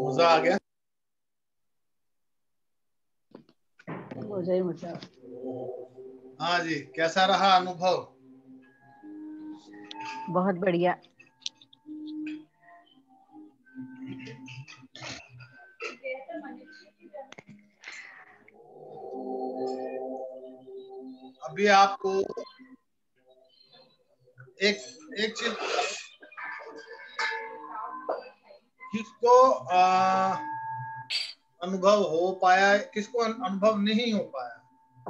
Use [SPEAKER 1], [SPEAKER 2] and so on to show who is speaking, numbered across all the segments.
[SPEAKER 1] मजा आ गया?
[SPEAKER 2] मजा ही मजा।
[SPEAKER 1] हाँ जी, कैसा रहा अनुभव?
[SPEAKER 2] बहुत बढ़िया।
[SPEAKER 1] अभी आपको एक एक चीज, किसको अनुभव हो पाया, किसको अनुभव नहीं हो पाया,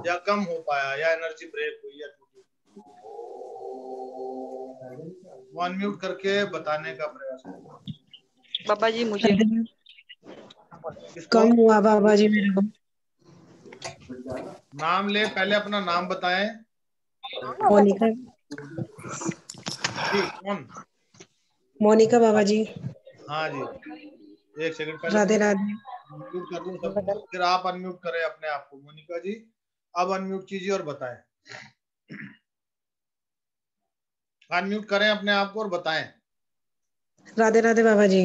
[SPEAKER 1] या कम हो पाया, या एनर्जी ब्रेक हुई, या टूटी, वो अनम्यूट करके बताने का प्रयास करें।
[SPEAKER 3] बाबा जी मुझे
[SPEAKER 4] कम हुआ बाबा जी मेरे को।
[SPEAKER 1] नाम ले, पहले अपना नाम बताएं।
[SPEAKER 4] मोनिका।
[SPEAKER 1] जी, कौन?
[SPEAKER 4] मोनिका बाबा जी।
[SPEAKER 1] हाँ जी, एक सेकंड पहले
[SPEAKER 4] राधे राधे।
[SPEAKER 1] म्यूट कर लूं सबको, फिर आप अनम्यूट करें अपने आप को। मोनिका जी अब अनम्यूट कीजिए और बताएं। अनम्यूट करें अपने आप को और बताएं।
[SPEAKER 4] राधे राधे बाबा जी।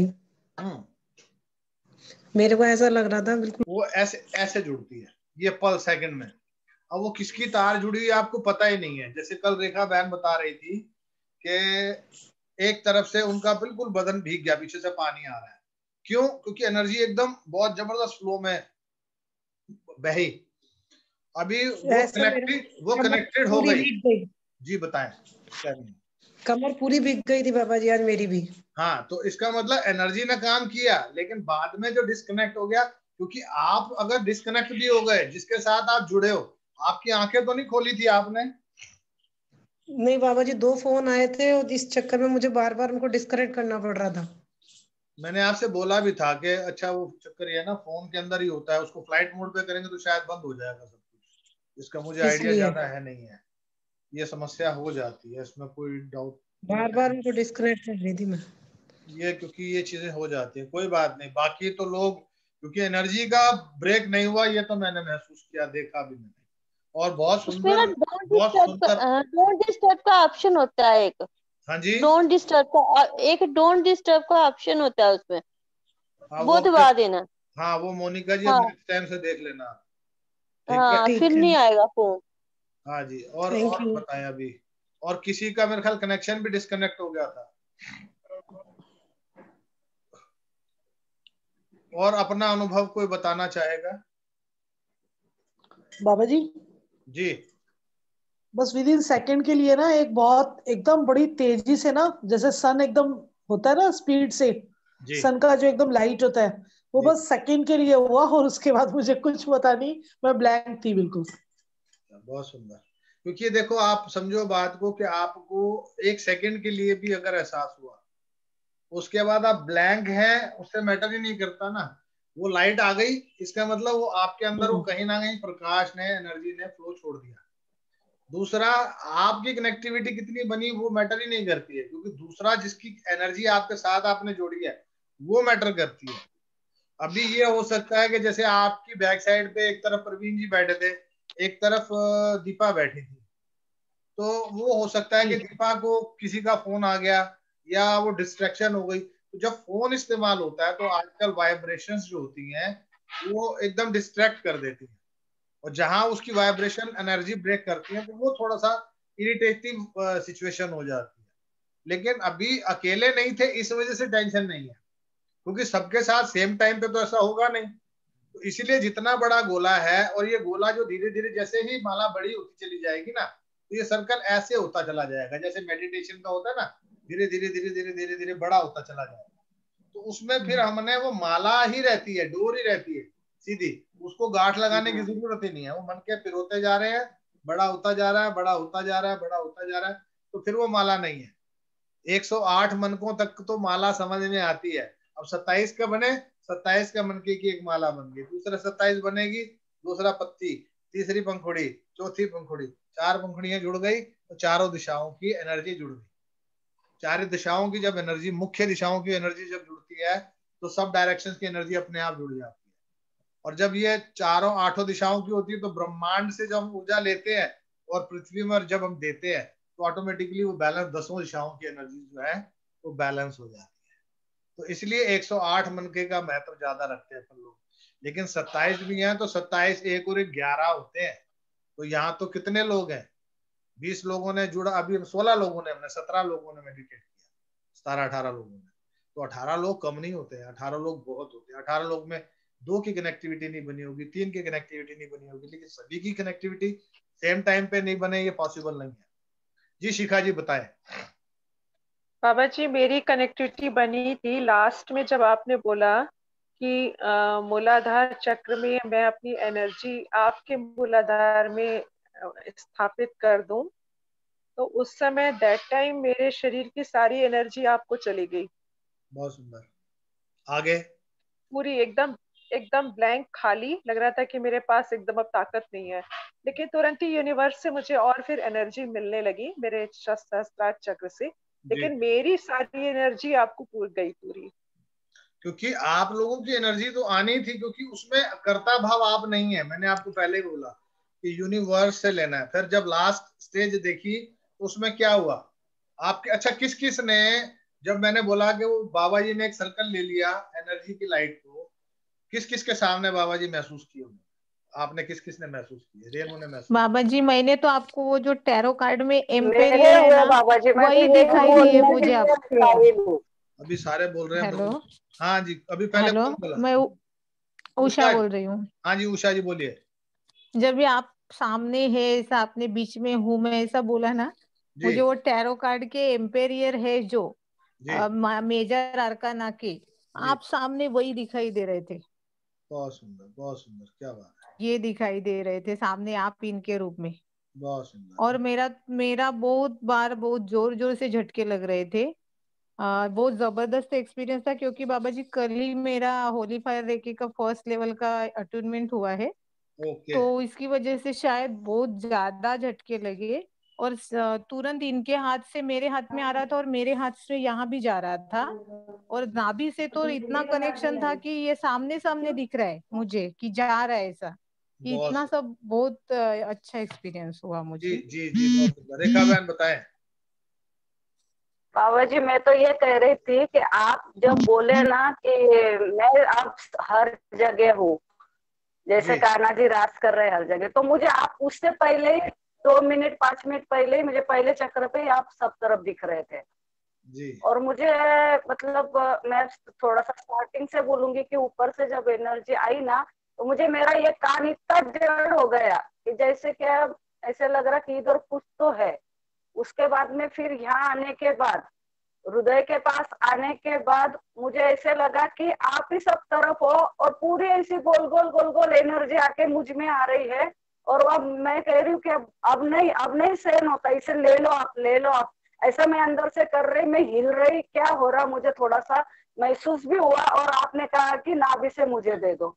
[SPEAKER 4] मेरे को ऐसा लग रहा था बिल्कुल
[SPEAKER 1] वो ऐसे ऐसे जुड़ती है ये पल सेकंड में। अब वो किसकी तार जुड़ी है आपको पता ही नहीं है। जैसे कल रेखा बहन बता रही थी कि एक तरफ से उनका बिल्कुल बदन भीग गया, पीछे से पानी आ रहा है। क्यों? क्योंकि एनर्जी एकदम बहुत जबरदस्त फ्लो में बही। अभी वो कनेक्टेड हो गई। जी बताएं क्या नहीं?
[SPEAKER 4] कमर पूरी भीग गई थी बाबा जी आज मेरी भी।
[SPEAKER 1] हाँ, तो इसका मतलब एनर्जी ने काम किया, लेकिन बाद में जो डिस्कनेक्ट हो गया, क्योंकि आप अगर डिस्कनेक्ट भी हो गए, जिसके साथ आप जुड़े हो, आपकी आंखें तो नहीं खोली थी आपने?
[SPEAKER 4] नहीं बाबा जी, 2 फोन आए थे और इस चक्कर में मुझे बार बार उनको डिस्कनेक्ट करना पड़ रहा था।
[SPEAKER 1] मैंने आपसे बोला भी था कि अच्छा वो चक्कर ये है ना, फोन के अंदर ही होता है, उसको फ्लाइट मोड पे करेंगे तो शायद बंद हो जाएगा सब कुछ। इसका मुझे आइडिया
[SPEAKER 4] इसलिए
[SPEAKER 1] ज्यादा है नहीं है, ये समस्या हो जाती है, इसमें कोई डाउट
[SPEAKER 4] बार बार उनको डिस्कनेक्ट कर रही थी मैं।
[SPEAKER 1] ये, क्योंकि ये चीजें हो जाती है, कोई बात नहीं। बाकी तो लोग, क्योंकि एनर्जी का ब्रेक नहीं हुआ, ये तो मैंने महसूस किया, देखा भी मैंने। और बहुत
[SPEAKER 5] उसमें ना
[SPEAKER 1] सुंदर, बहुत सुंदर।
[SPEAKER 5] डोंट डिस्टर्ब का ऑप्शन होता है एक।
[SPEAKER 1] हाँ जी,
[SPEAKER 5] डोंट डिस्टर्ब का ऑप्शन होता है उसमें।
[SPEAKER 1] हाँ
[SPEAKER 5] वो दबा देना।
[SPEAKER 1] हाँ वो मोनिका जी अब
[SPEAKER 5] हाँ
[SPEAKER 1] नेक्स्ट टाइम से देख लेना, ठीक है?
[SPEAKER 5] हाँ, फिर
[SPEAKER 4] ठीक है।
[SPEAKER 5] नहीं आएगा फोन।
[SPEAKER 1] हाँ जी,
[SPEAKER 4] थैंक
[SPEAKER 1] और
[SPEAKER 4] यू।
[SPEAKER 1] बताएं अभी। और किसी का मेरे ख्याल कनेक्शन भी डिस्कनेक्ट हो गया था। और अपना अनुभव कोई बताना चाहेगा?
[SPEAKER 2] बाबा जी
[SPEAKER 1] जी
[SPEAKER 2] बस विद इन सेकंड के लिए ना एक बहुत एकदम बड़ी तेजी से ना, जैसे सन एकदम होता है ना स्पीड से,
[SPEAKER 1] जी
[SPEAKER 2] सन का जो एकदम लाइट होता है वो
[SPEAKER 1] जी,
[SPEAKER 2] बस सेकंड के लिए हुआ और उसके बाद मुझे कुछ पता नहीं, मैं ब्लैंक थी बिल्कुल।
[SPEAKER 1] बहुत सुंदर। क्योंकि देखो, आप समझो बात को कि आपको एक सेकंड के लिए भी अगर एहसास हुआ, उसके बाद आप ब्लैंक हैं, उससे मैटर ही नहीं करता ना। वो लाइट आ गई, इसका मतलब वो आपके अंदर वो कहीं ना कहीं प्रकाश ने, एनर्जी ने फ्लो छोड़ दिया। दूसरा, आपकी कनेक्टिविटी कितनी बनी वो मैटर ही नहीं करती है, क्योंकि दूसरा जिसकी एनर्जी आपके साथ आपने जोड़ी है वो मैटर करती है। अभी ये हो सकता है कि जैसे आपकी बैक साइड पे एक तरफ प्रवीण जी बैठे थे, एक तरफ दीपा बैठी थी, तो वो हो सकता है कि दीपा को किसी का फोन आ गया या वो डिस्ट्रैक्शन हो गई। तो जब फोन इस्तेमाल होता है तो आजकल वाइब्रेशंस जो होती हैं वो एकदम डिस्ट्रैक्ट कर देती हैं, और जहां उसकी वाइब्रेशन एनर्जी ब्रेक करती है तो वो थोड़ा सा इरिटेटिव सिचुएशन हो जाती है। लेकिन अभी अकेले नहीं थे इस वजह से टेंशन नहीं है, क्योंकि सबके साथ सेम टाइम पे तो ऐसा होगा नहीं। तो इसीलिए जितना बड़ा गोला है, और ये गोला जो धीरे धीरे जैसे ही माला बड़ी होती चली जाएगी ना, तो ये सर्कल ऐसे होता चला जाएगा, जैसे मेडिटेशन का होता है ना, धीरे धीरे धीरे धीरे धीरे धीरे बड़ा होता चला जाएगा। तो उसमें फिर हमने वो माला ही रहती है, डोर ही रहती है सीधी, उसको गांठ लगाने की जरूरत ही नहीं है। वो मन के पिरोते जा रहे हैं, बड़ा होता जा रहा है, बड़ा होता जा रहा है, बड़ा होता जा रहा है, तो फिर वो माला नहीं है। 108 मनकों तक तो माला समझ में आती है। अब 27 का बने, 27 का मनके की एक माला बन गई, दूसरा 27 बनेगी, दूसरा पत्ती, तीसरी पंखुड़ी, चौथी पंखुड़ी, 4 पंखुड़ियां जुड़ गई तो चारों दिशाओं की एनर्जी जुड़ गई। चारों दिशाओं की जब एनर्जी, मुख्य दिशाओं की एनर्जी जब जुड़ती है तो सब डायरेक्शन की एनर्जी अपने आप जुड़ जाती है। और जब ये चारों 8 दिशाओं की होती है तो ब्रह्मांड से जब हम ऊर्जा लेते हैं और पृथ्वी में जब हम देते हैं तो ऑटोमेटिकली वो बैलेंस, 10 दिशाओं की एनर्जी जो है वो बैलेंस हो जाती है। तो इसलिए 108 मनके का महत्व ज्यादा रखते हैं अपन लोग। लेकिन 27 भी हैं तो 27 एक और एक 11 होते हैं। तो यहाँ तो कितने लोग हैं, 20 लोगों ने जुड़ा, अभी 16 लोगों ने, हमने 17 लोगों ने मेडिटेट किया, 17-18 लोगों ने। तो 18 लोग कम नहीं होते हैं, 18 लोग बहुत होते हैं। 18 लोग में 2 की कनेक्टिविटी नहीं बनी होगी, 3 की कनेक्टिविटी नहीं बनी होगी, लेकिन सभी की कनेक्टिविटी सेम टाइम पे नहीं बने, ये पॉसिबल नहीं है। जी शिखा जी बताएं।
[SPEAKER 3] बाबा जी, मेरी कनेक्टिविटी बनी थी लास्ट में जब आपने बोला कि मूलाधार चक्र में मैं अपनी एनर्जी आपके मूलाधार में स्थापित कर दूं, तो उस समय दैट टाइम मेरे शरीर की सारी एनर्जी आपको चली गई।
[SPEAKER 1] बहुत सुंदर। आगे।
[SPEAKER 3] पूरी एकदम एकदम ब्लैंक, खाली लग रहा था कि मेरे पास एकदम अब ताकत नहीं है। लेकिन तुरंत ही यूनिवर्स से मुझे और फिर एनर्जी मिलने लगी मेरे सहस्त्रार चक्र से, लेकिन मेरी सारी एनर्जी आपको पूरी गई पूरी।
[SPEAKER 1] क्योंकि आप लोगों की एनर्जी तो आनी थी, क्योंकि उसमें कर्ता भाव आप नहीं है। मैंने आपको पहले ही बोला कि यूनिवर्स से लेना है। फिर जब लास्ट स्टेज देखी तो उसमें क्या हुआ आपके, अच्छा किस किस ने, जब मैंने बोला कि वो बाबा जी ने एक सर्कल ले लिया एनर्जी की लाइट को, किस किस के सामने बाबा जी महसूस किए? आपने किस किस ने महसूस किए? रेणु ने महसूस
[SPEAKER 6] बाबा जी, मैंने तो आपको वो जो टैरो कार्ड में
[SPEAKER 7] मेरे
[SPEAKER 6] एम्पेरियर है
[SPEAKER 7] हुए
[SPEAKER 6] ना,
[SPEAKER 7] बाबा जी, मैं
[SPEAKER 6] वही
[SPEAKER 7] तो यही
[SPEAKER 6] दिखाई दिए
[SPEAKER 7] बोलने
[SPEAKER 6] मुझे
[SPEAKER 7] के
[SPEAKER 6] आप।
[SPEAKER 7] लिए आई हूँ।
[SPEAKER 1] अभी सारे बोल रहे हैं।
[SPEAKER 6] हेलो,
[SPEAKER 1] हाँ जी, अभी पहले
[SPEAKER 6] हेलो,
[SPEAKER 1] कौन बोला?
[SPEAKER 6] मैं उषा बोल रही हूँ।
[SPEAKER 1] हाँ जी उषा जी बोलिए।
[SPEAKER 6] जब ये आप सामने है ऐसा, आपने बीच में हूँ मैं ऐसा बोला ना,
[SPEAKER 1] जी
[SPEAKER 6] मुझे वो टैरो कार्ड के एम्पेरियर है जो
[SPEAKER 1] जी
[SPEAKER 6] मेजर आर्काना के
[SPEAKER 1] जी।
[SPEAKER 6] आप सामने वही दिखाई दे रहे थे।
[SPEAKER 1] बहुत सुंदर, बहुत सुंदर, क्या बात है।
[SPEAKER 6] ये दिखाई दे रहे थे सामने आप इनके रूप में।
[SPEAKER 1] बहुत सुंदर।
[SPEAKER 6] और मेरा मेरा बहुत बार बहुत जोर जोर से झटके लग रहे थे। बहुत जबरदस्त एक्सपीरियंस था, क्योंकि बाबा जी कल ही मेरा होली फायर रेकी का फर्स्ट लेवल का अटूनमेंट हुआ है।
[SPEAKER 1] ओके।
[SPEAKER 6] तो इसकी वजह से शायद बहुत ज्यादा झटके लगे। और तुरंत इनके हाथ से मेरे हाथ में आ रहा था और मेरे हाथ से यहाँ भी जा रहा था। और नाभि से तो इतना कनेक्शन था कि ये सामने सामने दिख रहा है मुझे कि जा रहा है ऐसा, कि इतना सब बहुत अच्छा एक्सपीरियंस हुआ
[SPEAKER 1] जी
[SPEAKER 6] मुझे।
[SPEAKER 1] जी जी, बहुत सुंदर। रेखा बहन बताएं।
[SPEAKER 7] बाबा जी, मैं तो ये कह रही थी कि आप जब बोले ना कि मैं अब हर जगह हूँ, जैसे कान्हा जी राज कर रहे हैं हर जगह, तो मुझे आप उससे पहले ही 2 मिनट 5 मिनट पहले ही मुझे पहले चक्र पे आप सब तरफ दिख रहे थे।
[SPEAKER 1] जी
[SPEAKER 7] और मुझे मतलब मैं थोड़ा सा स्टार्टिंग से बोलूंगी कि ऊपर से जब एनर्जी आई ना, तो मुझे मेरा ये कान इतना जड़ हो गया कि जैसे क्या ऐसे लग रहा कि इधर कुछ तो है। उसके बाद में फिर यहाँ आने के बाद, हृदय के पास आने के बाद मुझे ऐसे लगा कि आप ही सब तरफ हो और पूरी ऐसी गोल गोल गोल गोल एनर्जी आके मुझ में आ रही है। और अब मैं कह रही हूँ कि अब नहीं सहन होता, इसे ले लो आप, ले लो आप। ऐसा मैं अंदर से कर रही, मैं हिल रही, क्या हो रहा मुझे थोड़ा सा महसूस भी हुआ। और आपने कहा कि नाभि से मुझे दे दो,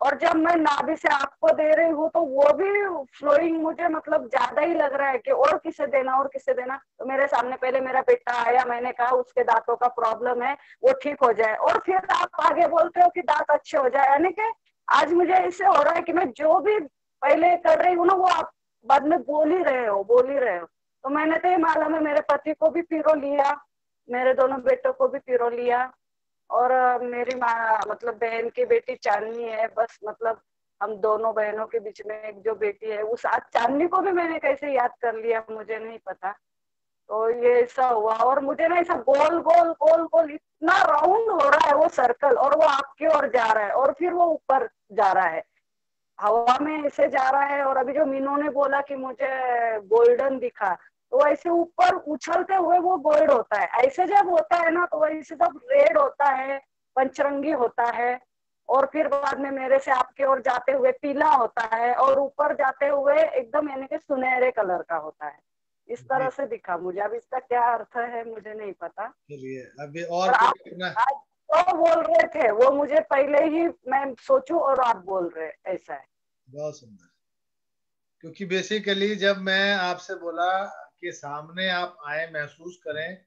[SPEAKER 7] और जब मैं नाभि से आपको दे रही हूँ तो वो भी फ्लोइंग मुझे मतलब ज्यादा ही लग रहा है कि और किसे देना और किसे देना। तो मेरे सामने पहले मेरा बेटा आया, मैंने कहा उसके दांतों का प्रॉब्लम है, वो ठीक हो जाए, और फिर आप आगे बोलते हो कि दांत अच्छे हो जाए। यानी कि आज मुझे ऐसे हो रहा है कि मैं जो भी पहले कर रही हूँ ना, वो आप बाद में बोल ही रहे हो, बोल ही रहे हो। तो मैंने तो ये मालूम है, मेरे पति को भी पीरो लिया, मेरे दोनों बेटों को भी पीरो लिया, और मेरी माँ मतलब बहन की बेटी चांदनी है, बस मतलब हम दोनों बहनों के बीच में एक जो बेटी है, उस आज चांदनी को भी मैंने कैसे याद कर लिया मुझे नहीं पता। तो ये ऐसा हुआ, और मुझे ना ऐसा गोल गोल गोल गोल इतना राउंड हो रहा है वो सर्कल, और वो आपकी ओर जा रहा है और फिर वो ऊपर जा रहा है, हवा में ऐसे जा रहा है। और अभी जो मीनू ने बोला कि मुझे गोल्डन दिखा, तो ऐसे ऊपर उछलते हुए वो गोल्ड होता है, ऐसे जब होता है ना तो वैसे जब रेड होता है, पंचरंगी होता है, और फिर बाद में मेरे से आपके ओर जाते हुए पीला होता है, और ऊपर जाते हुए एकदम यानी कि सुनहरे कलर का होता है। इस तरह से दिखा मुझे। अब इसका क्या अर्थ है मुझे नहीं पता।
[SPEAKER 1] चलिए अभी
[SPEAKER 7] और
[SPEAKER 1] और
[SPEAKER 7] आप
[SPEAKER 1] कोई अपना
[SPEAKER 7] आज जो बोल रहे थे वो मुझे पहले ही मैं सोचूं और आप बोल रहे, ऐसा है।
[SPEAKER 1] बहुत सुंदर। क्योंकि बेसिकली जब मैं आपसे बोला कि सामने आप आए, महसूस करें,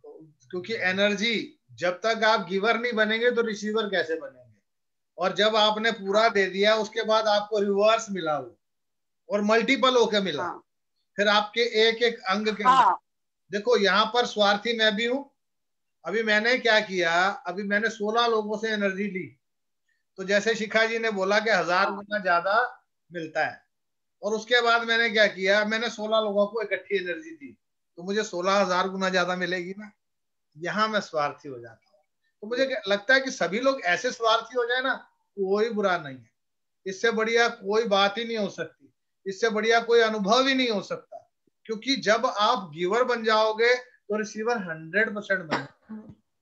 [SPEAKER 1] क्योंकि एनर्जी जब तक आप गिवर नहीं बनेंगे तो रिसीवर कैसे बनेंगे। और जब आपने पूरा दे दिया उसके बाद आपको रिवर्स मिला वो, और मल्टीपल होके मिला।
[SPEAKER 7] हाँ
[SPEAKER 1] फिर आपके एक एक अंग के अंदर
[SPEAKER 7] हाँ
[SPEAKER 1] देखो, यहाँ पर स्वार्थी मैं भी हूं। अभी मैंने क्या किया, अभी मैंने 16 लोगों से एनर्जी ली, तो जैसे शिखा जी ने बोला कि 1000
[SPEAKER 7] हाँ
[SPEAKER 1] गुना ज्यादा मिलता है। और उसके बाद मैंने क्या किया, मैंने 16 लोगों को इकट्ठी एनर्जी दी, तो मुझे 16,000 गुना ज्यादा मिलेगी ना। यहाँ मैं स्वार्थी हो जाता हूँ। तो मुझे लगता है कि सभी लोग ऐसे स्वार्थी हो जाए ना, कोई बुरा नहीं है। इससे बढ़िया कोई बात ही नहीं हो सकती, इससे बढ़िया कोई अनुभव ही नहीं हो सकता। क्योंकि जब आप गिवर बन जाओगे तो रिसीवर 100% बन।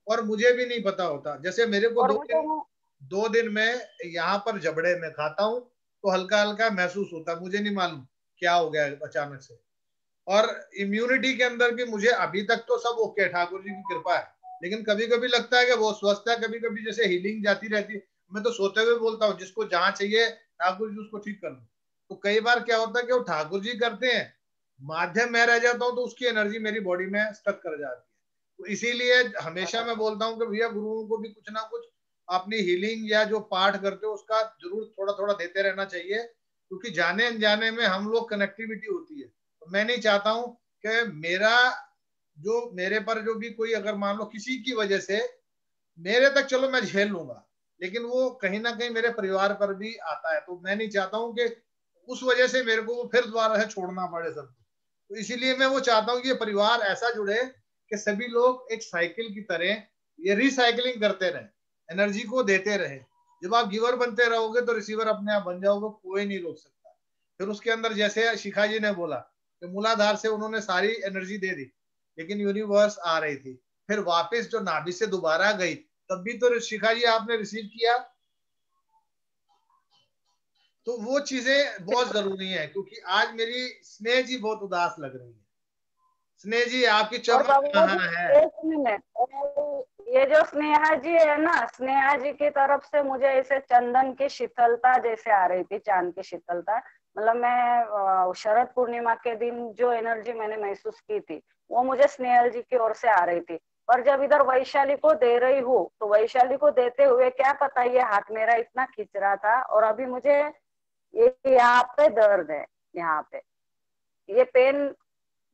[SPEAKER 1] और मुझे भी नहीं पता होता, जैसे मेरे को
[SPEAKER 7] और मुझे वो
[SPEAKER 1] 2 दिन में यहाँ पर जबड़े में खाता हूँ तो हल्का हल्का महसूस होता है, मुझे नहीं मालूम क्या हो गया अचानक से। और इम्यूनिटी के अंदर भी मुझे अभी तक तो सब ओके, ठाकुर जी की कृपा है। लेकिन कभी कभी लगता है कि वो स्वस्थ है, कभी कभी जैसे हीलिंग जाती रहती है। मैं तो सोते हुए बोलता हूँ जिसको जहां चाहिए ठाकुर जी उसको ठीक कर दो। तो कई बार क्या होता है कि वो ठाकुर जी करते हैं, माध्यम में रह जाता हूँ, तो उसकी एनर्जी मेरी बॉडी में स्टक कर जाती है। तो इसीलिए हमेशा मैं बोलता हूँ कि भैया गुरुओं को भी कुछ ना कुछ अपनी हीलिंग या जो पाठ करते हो उसका जरूर थोड़ा थोड़ा देते रहना चाहिए। क्योंकि जाने अनजाने में हम लोग कनेक्टिविटी होती है। तो मैं नहीं चाहता हूं कि मेरा जो मेरे पर जो भी कोई अगर मान लो किसी की वजह से मेरे तक, चलो मैं झेल लूंगा, लेकिन वो कहीं ना कहीं मेरे परिवार पर भी आता है। तो मैं नहीं चाहता हूं कि उस वजह से मेरे को वो फिर दोबारा से छोड़ना पड़े सबको। तो इसीलिए मैं वो चाहता हूँ कि ये परिवार ऐसा जुड़े कि सभी लोग एक साइकिल की तरह ये रिसाइकलिंग करते रहे, एनर्जी को देते रहे। जब आप गिवर बनते रहोगे तो रिसीवर अपने आप बन जाओगे, कोई नहीं रोक सकता। फिर उसके अंदर जैसे शिखा जी ने बोला कि मूलाधार से उन्होंने सारी एनर्जी दे दी, लेकिन यूनिवर्स आ रही थी, फिर वापस जो नाभि से दोबारा गई, तब भी तो शिखा जी आपने रिसीव किया। तो वो चीजें बहुत जरूरी है। क्योंकि आज मेरी स्नेह जी बहुत उदास लग रही है। स्नेह जी आपकी
[SPEAKER 7] और
[SPEAKER 1] चमक
[SPEAKER 7] बाबू
[SPEAKER 1] कहाँ
[SPEAKER 7] जी
[SPEAKER 1] है?
[SPEAKER 7] 1 मिनट, ये जो स्नेहा जी है ना, स्नेहा जी की तरफ से मुझे ऐसे चंदन की शीतलता जैसे आ रही थी, चांद की शीतलता। मतलब मैं शरद पूर्णिमा के दिन जो एनर्जी मैंने महसूस की थी वो मुझे स्नेहल जी की ओर से आ रही थी। और जब इधर वैशाली को दे रही हूँ तो वैशाली को देते हुए क्या पता ये हाथ मेरा इतना खींच रहा था, और अभी मुझे ये यहाँ पे दर्द है, यहाँ पे ये पेन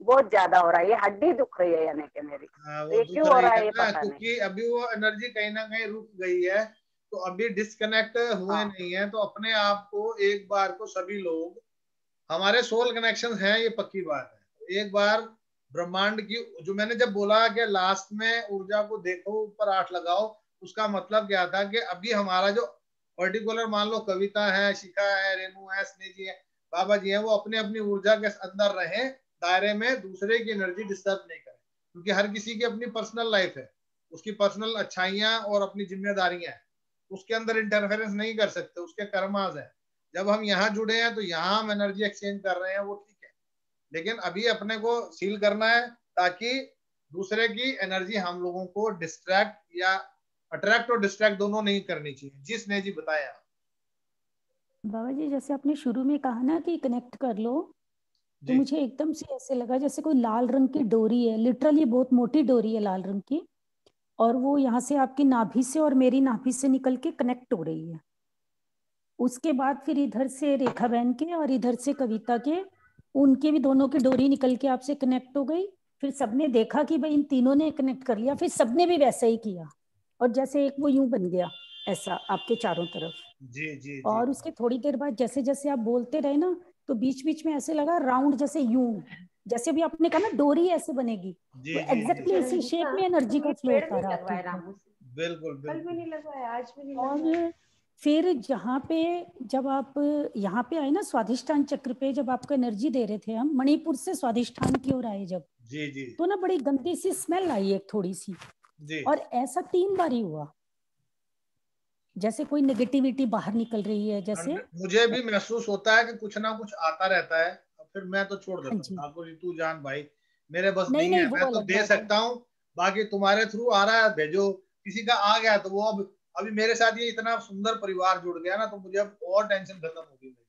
[SPEAKER 7] बहुत ज्यादा हो रहा है, ये हड्डी दुख रही है यानी कि मेरी। तो
[SPEAKER 1] वो
[SPEAKER 7] ये
[SPEAKER 1] दुख
[SPEAKER 7] क्यों हो
[SPEAKER 1] रही
[SPEAKER 7] रहा
[SPEAKER 1] है
[SPEAKER 7] है ये
[SPEAKER 1] ना,
[SPEAKER 7] पता नहीं।
[SPEAKER 1] क्योंकि अभी वो एनर्जी कहीं ना कहीं रुक गई है। तो अभी डिस्कनेक्ट हुए
[SPEAKER 7] हाँ
[SPEAKER 1] नहीं है। तो अपने आप को एक बार को सभी लोग, हमारे सोल कनेक्शन हैं, ये पक्की बात है। एक बार ब्रह्मांड की, जो मैंने जब बोला कि लास्ट में ऊर्जा को देखो ऊपर 8 लगाओ, उसका मतलब क्या था कि अभी हमारा जो पर्टिकुलर मान लो कविता है, शिखा है, रेणु है, स्नेह जी है, बाबा जी है, वो अपने अपनी ऊर्जा के अंदर रहे दायरे में, दूसरे की एनर्जी डिस्टर्ब नहीं करें। क्योंकि हर किसी की अपनी पर्सनल लाइफ है, उसकी पर्सनल अच्छाइयां और अपनी जिम्मेदारियां हैं, उसके अंदर इंटरफेरेंस नहीं कर सकते, उसके कर्माज है। जब हम यहाँ जुड़े हैं तो यहाँ हम एनर्जी एक्सचेंज कर रहे हैं, वो ठीक है। लेकिन अभी अपने को सील करना है ताकि दूसरे की एनर्जी हम लोगों को डिस्ट्रैक्ट या अट्रैक्ट और डिस्ट्रैक्ट दोनों नहीं करनी चाहिए। जिसने जी बताया
[SPEAKER 8] बाबा जी, जैसे आपने शुरू में कहा ना कि कनेक्ट कर लो, तो
[SPEAKER 1] जी।
[SPEAKER 8] मुझे एकदम से ऐसे लगा जैसे कोई लाल रंग की डोरी है, लिटरली बहुत मोटी डोरी है लाल रंग की, और वो यहाँ से आपकी नाभि से और मेरी नाभि से निकल के कनेक्ट हो रही है। उसके बाद फिर इधर से रेखा बहन के और इधर से कविता के, उनके भी दोनों की डोरी निकल के आपसे कनेक्ट हो गई। फिर सबने देखा कि भाई इन तीनों ने कनेक्ट कर लिया, फिर सबने भी वैसा ही किया, और जैसे एक वो यूं बन गया ऐसा आपके चारों तरफ।
[SPEAKER 1] जी जी जी।
[SPEAKER 8] और उसके थोड़ी देर बाद जैसे जैसे आप बोलते रहे ना, तो बीच बीच में ऐसे लगा राउंड जैसे यूं, जैसे भी आपने कहा ना डोरी ऐसे बनेगी,
[SPEAKER 1] जी
[SPEAKER 8] तो एग्जैक्टली इसी शेप में एनर्जी का फ्लो होता रहा आपके।
[SPEAKER 1] बिल्कुल
[SPEAKER 3] कल भी नहीं लगवाया, आज भी नहीं
[SPEAKER 8] और
[SPEAKER 3] लगवाया।
[SPEAKER 8] फिर जहाँ पे जब आप यहाँ पे आए ना स्वादिष्ठान चक्र पे, जब आपको एनर्जी दे रहे थे हम, मणिपुर से स्वादिष्ठान की ओर आए जब,
[SPEAKER 1] जी जी
[SPEAKER 8] तो ना बड़ी गंदी सी स्मेल आई एक थोड़ी सी,
[SPEAKER 1] जी।
[SPEAKER 8] और ऐसा 3 बार ही हुआ, जैसे कोई नेगेटिविटी बाहर निकल रही है जैसे।
[SPEAKER 1] मुझे भी महसूस होता है कि कुछ ना कुछ आता रहता है, फिर मैं तो छोड़
[SPEAKER 8] हाँ
[SPEAKER 1] देता हूँ,
[SPEAKER 8] जी,
[SPEAKER 1] ठाकुर जी तू जान भाई, मेरे बस
[SPEAKER 8] नहीं
[SPEAKER 1] नहीं है,
[SPEAKER 8] नहीं
[SPEAKER 1] मैं
[SPEAKER 8] वो
[SPEAKER 1] तो
[SPEAKER 8] अलग
[SPEAKER 1] दे
[SPEAKER 8] बात है।
[SPEAKER 1] सकता हूँ, बाकी तुम्हारे थ्रू आ रहा है भेजो, किसी का आ गया तो वो अब अभी मेरे साथ ये इतना सुंदर परिवार जुड़ गया ना, तो मुझे अब और टेंशन खत्म होगी मेरी,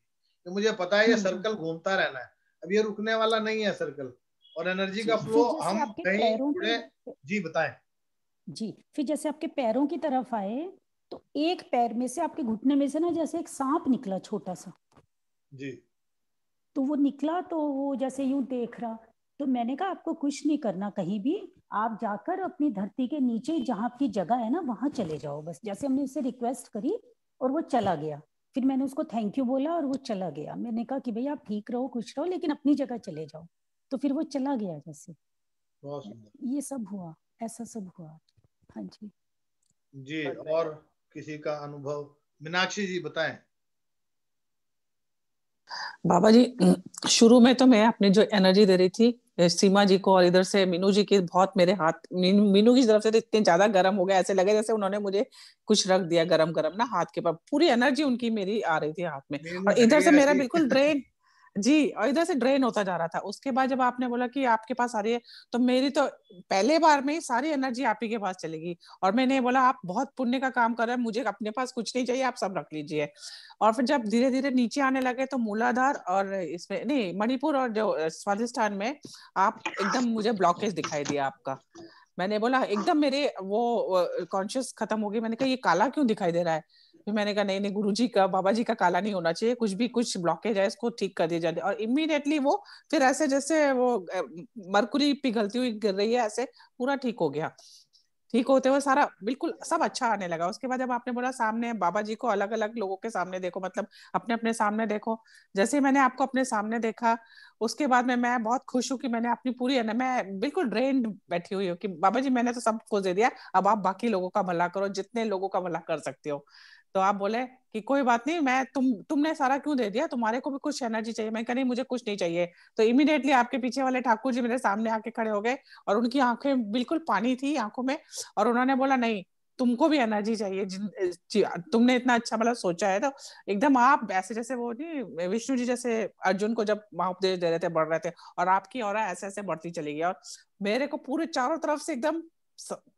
[SPEAKER 1] तो मुझे पता है ये सर्कल घूमता रहना है, अब ये रुकने वाला नहीं है सर्कल, और एनर्जी
[SPEAKER 8] जी,
[SPEAKER 1] का
[SPEAKER 8] फिर
[SPEAKER 1] फ्लो
[SPEAKER 8] जैसे
[SPEAKER 1] हम
[SPEAKER 8] आपके
[SPEAKER 1] कहीं
[SPEAKER 8] पैरों
[SPEAKER 1] जुड़े।
[SPEAKER 8] पे,
[SPEAKER 1] जी बताएं।
[SPEAKER 8] जी फिर जैसे आपके पैरों की तरफ आए, तो एक पैर में से, आपके घुटने में से ना जैसे एक सांप निकला छोटा सा,
[SPEAKER 1] जी
[SPEAKER 8] तो वो निकला तो वो जैसे यूं देख रहा, तो मैंने कहा आपको कुछ नहीं करना कहीं भी, आप जाकर अपनी धरती के नीचे जहाँ आपकी जगह है ना वहां चले जाओ बस। जैसे हमने उससे रिक्वेस्ट करी और वो चला गया, फिर मैंने उसको थैंक यू बोला और वो चला गया। मैंने कहा कि भाई आप ठीक रहो खुश रहो लेकिन अपनी जगह चले जाओ, तो फिर वो चला गया जैसे।
[SPEAKER 1] बहुत सुंदर।
[SPEAKER 8] ये सब हुआ, ऐसा सब हुआ। हाँ जी
[SPEAKER 1] जी और किसी का अनुभव, मीनाक्षी जी बताएं।
[SPEAKER 9] बाबा जी, शुरू में तो मैं अपनी जो एनर्जी दे रही थी सीमा जी को, और इधर से मीनू जी की, बहुत मेरे हाथ, मीनू की तरफ से तो इतने ज्यादा गर्म हो गया, ऐसे लगे जैसे उन्होंने मुझे कुछ रख दिया गरम गरम ना हाथ के पास, पूरी एनर्जी उनकी मेरी आ रही थी हाथ में,
[SPEAKER 1] मीनू
[SPEAKER 9] और
[SPEAKER 1] है
[SPEAKER 9] इधर
[SPEAKER 1] ही
[SPEAKER 9] से मेरा
[SPEAKER 1] ऐसी।
[SPEAKER 9] बिल्कुल ड्रेन, जी, और इधर से ड्रेन होता जा रहा था। उसके बाद जब आपने बोला कि आपके पास आ रही है, तो मेरी तो पहले बार में ही सारी एनर्जी आप ही के पास चलेगी, और मैंने बोला आप बहुत पुण्य का काम कर रहे हैं, मुझे अपने पास कुछ नहीं चाहिए, आप सब रख लीजिए। और फिर जब धीरे धीरे नीचे आने लगे तो मूलाधार और इसमें नहीं, मणिपुर और जो स्वादिष्ठान में आप एकदम मुझे ब्लॉकेज दिखाई दिया आपका। मैंने बोला एकदम मेरे वो कॉन्शियस खत्म हो गई, मैंने कहा ये काला क्यों दिखाई दे रहा है। फिर मैंने कहा नहीं नहीं, गुरुजी का, बाबा जी का काला नहीं होना चाहिए, कुछ भी कुछ ब्लॉकेज है इसको ठीक कर दिया जाए। और इमीडिएटली वो फिर ऐसे जैसे वो मरकुरी पिघलती हुई गिर रही है ऐसे, पूरा ठीक हो गया। ठीक होते हुए सारा बिल्कुल सब अच्छा आने लगा। उसके बाद जब आपने बोला सामने बाबा जी को अलग अलग लोगों के सामने देखो, मतलब अपने अपने सामने देखो, जैसे ही मैंने आपको अपने सामने देखा, उसके बाद में मैं बहुत खुश हूँ कि मैंने अपनी पूरी है ना, मैं बिल्कुल ड्रेन्ड बैठी हुई हूँ कि बाबा जी मैंने तो सब कुछ दे दिया, अब आप बाकी लोगों का भला करो जितने लोगों का भला कर सकते हो। तो आप बोले कि कोई बात नहीं, मैं तुमने सारा क्यों दे दिया, तुम्हारे को भी कुछ एनर्जी चाहिए। मैं कहा नहीं मुझे कुछ नहीं चाहिए। तो इमीडिएटली आपके पीछे वाले ठाकुर जी मेरे सामने आके खड़े हो गए, और उनकी आंखें बिल्कुल पानी थी आंखों में, और उन्होंने बोला नहीं तुमको भी एनर्जी चाहिए, तुमने इतना अच्छा मतलब सोचा है, तो एकदम आप ऐसे जैसे वो नहीं विष्णु जी जैसे अर्जुन को जब महाउपदेश दे रहे थे, बढ़ रहे थे, और आपकी ऑरा ऐसे ऐसे बढ़ती चली गई, और मेरे को पूरे चारों तरफ से एकदम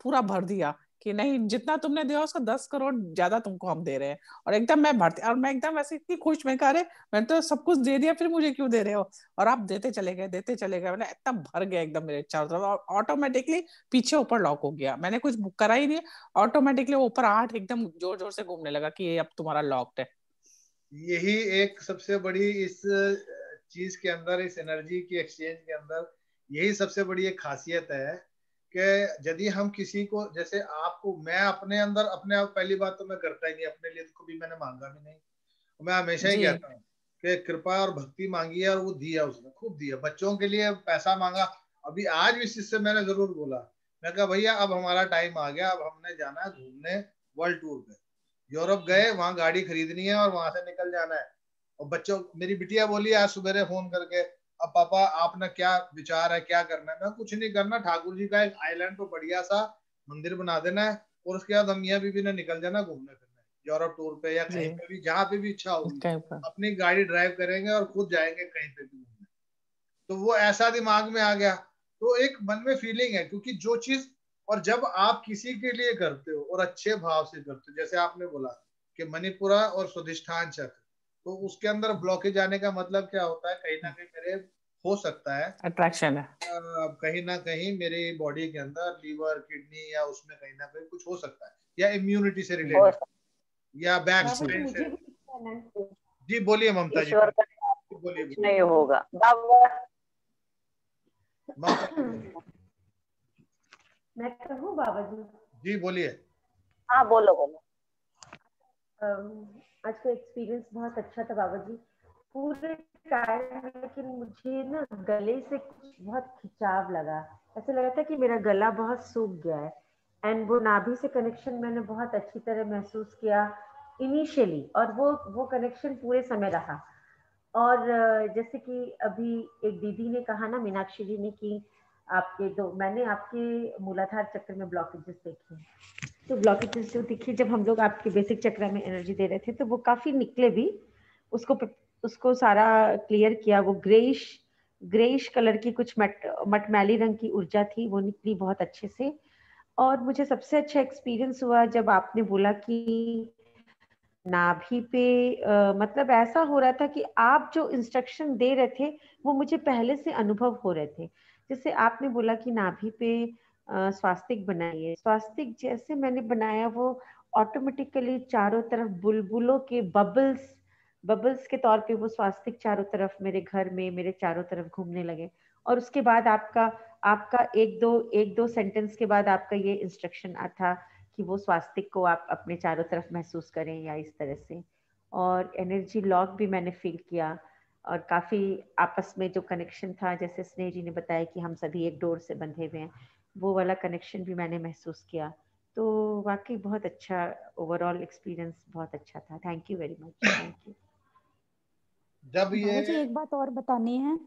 [SPEAKER 9] पूरा भर दिया कि नहीं जितना तुमने दिया उसका 10 करोड़ ज्यादा तुमको हम दे रहे हैं। और एकदम मैं भरती, और मैं एकदम वैसे इतनी खुश, मैं कह रहे मैंने तो सब कुछ दे दिया, फिर मुझे क्यों दे रहे हो। और आप देते चले गए देते चले गए, मैंने इतना भर गया एकदम मेरे चारों तरफ, और ऑटोमेटिकली पीछे ऊपर लॉक हो गया, मैंने कुछ बुक करा ही नहीं, ऑटोमेटिकली ऊपर 8 एकदम जोर जोर से घूमने लगा कि ये अब तुम्हारा लॉक्ड है।
[SPEAKER 1] यही एक सबसे बड़ी इस चीज के अंदर, इस एनर्जी की एक्सचेंज के अंदर, यही सबसे बड़ी एक खासियत है कि यदि हम किसी को, जैसे आपको, मैं अपने अंदर अपने आप, पहली बात तो मैं करता ही नहीं अपने लिए, तो कभी मैंने मांगा भी नहीं, मैं हमेशा ही
[SPEAKER 9] जी
[SPEAKER 1] कहता हूँ कि कृपा और भक्ति मांगी है और वो दिया, उसने खूब दिया। बच्चों के लिए पैसा मांगा, अभी आज भी इससे मैंने जरूर बोला, मैं कहा भैया अब हमारा टाइम आ गया, अब हमने जाना है घूमने वर्ल्ड टूर पे, यूरोप गए, वहां गाड़ी खरीदनी है और वहां से निकल जाना है। और बच्चों, मेरी बिटिया बोली आज सुबह फोन करके, अब पापा आपने क्या विचार है, क्या करना है। मैं कुछ नहीं करना, ठाकुर जी का एक आइलैंड पे बढ़िया सा मंदिर बना देना है, और उसके बाद हम मियाँ बीबी ने निकल जाना घूमने फिरने यूरोप टूर पे, या
[SPEAKER 9] जी
[SPEAKER 1] कहीं पे भी जहाँ पे भी इच्छा होगी,
[SPEAKER 9] कहीं पर
[SPEAKER 1] अपनी गाड़ी ड्राइव करेंगे और खुद जाएंगे कहीं पे भी घूमने। तो वो ऐसा दिमाग में आ गया, तो एक मन में फीलिंग है, क्योंकि जो चीज, और जब आप किसी के लिए करते हो और अच्छे भाव से करते हो, जैसे आपने बोला कि मणिपुरा और स्वादिष्ठान चक्र, तो उसके अंदर ब्लॉकेज आने का मतलब क्या होता है, कहीं ना कहीं मेरे, हो सकता है
[SPEAKER 9] अट्रैक्शन है।
[SPEAKER 1] कहीं ना कहीं मेरे बॉडी के अंदर लीवर किडनी या उसमें कहीं ना कहीं कुछ हो सकता है, या इम्यूनिटी से रिलेटेड, या बैक
[SPEAKER 3] बाबा जी
[SPEAKER 1] स्पेन से।
[SPEAKER 3] मुझे भी दिखता है।
[SPEAKER 1] जी बोलिए ममता जी,
[SPEAKER 7] ईश्वर का
[SPEAKER 1] बोलिए
[SPEAKER 7] कुछ
[SPEAKER 1] बोलिए
[SPEAKER 7] नहीं होगा बाबा।
[SPEAKER 1] ममता जी बोलिए।
[SPEAKER 3] मैं कहूँ बाबा जी?
[SPEAKER 1] जी बोलिए।
[SPEAKER 7] हाँ बोलो बोलो।
[SPEAKER 3] आज का एक्सपीरियंस बहुत अच्छा था बाबा जी। पूरे
[SPEAKER 10] लेकिन मुझे ना गले से कुछ बहुत खिंचाव लगा, ऐसे लगा था कि मेरा गला बहुत सूख गया है। एंड वो नाभि से कनेक्शन मैंने बहुत अच्छी तरह महसूस किया इनिशियली, और वो कनेक्शन पूरे समय रहा। और जैसे कि अभी एक दीदी ने कहा ना, मीनाक्षी जी ने, कि मैंने आपके मूलाधार चक्र में ब्लॉकेजेस देखे, तो ब्लॉकेजेस जो दिखे जब हम लोग आपके बेसिक चक्र में एनर्जी दे रहे थे, तो वो काफी निकले भी। उसको सारा क्लियर किया। वो ग्रेइश कलर की कुछ मटमैली रंग की ऊर्जा थी, वो निकली बहुत अच्छे से। और मुझे सबसे अच्छा एक्सपीरियंस हुआ जब आपने बोला कि नाभि पे मतलब ऐसा हो रहा था कि आप जो इंस्ट्रक्शन दे रहे थे वो मुझे पहले से अनुभव हो रहे थे। जैसे आपने बोला कि नाभि पे स्वास्तिक बनाइए, स्वास्तिक जैसे मैंने बनाया वो ऑटोमेटिकली चारों तरफ बुलबुलों के बबल्स के तौर पे वो स्वास्तिक चारों तरफ मेरे घर में, मेरे चारों तरफ घूमने लगे। और उसके बाद आपका एक दो सेंटेंस के बाद आपका ये इंस्ट्रक्शन आता कि वो स्वास्तिक को आप अपने चारों तरफ महसूस करें या इस तरह से। और एनर्जी लॉक भी मैंने फील किया, और काफी आपस में जो कनेक्शन था, जैसे स्नेह जी ने बताया कि हम सभी एक डोर से बंधे हुए हैं, वो वाला कनेक्शन भी मैंने महसूस किया। तो वाकई बहुत अच्छा ओवरऑल एक्सपीरियंस, बहुत अच्छा था। Thank you very much. Thank you.
[SPEAKER 1] जब
[SPEAKER 8] बाबा जी
[SPEAKER 1] ये
[SPEAKER 8] एक बात और बतानी है,